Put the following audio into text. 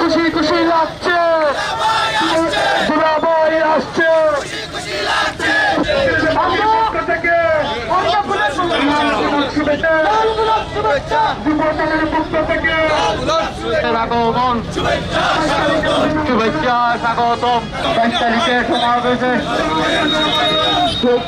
খুশি খুশি লাগছে, দুলাভাই আসছে আগমন, শুভেচ্ছা স্বাগতম। 22 তারিখে সমাবেশে যোগ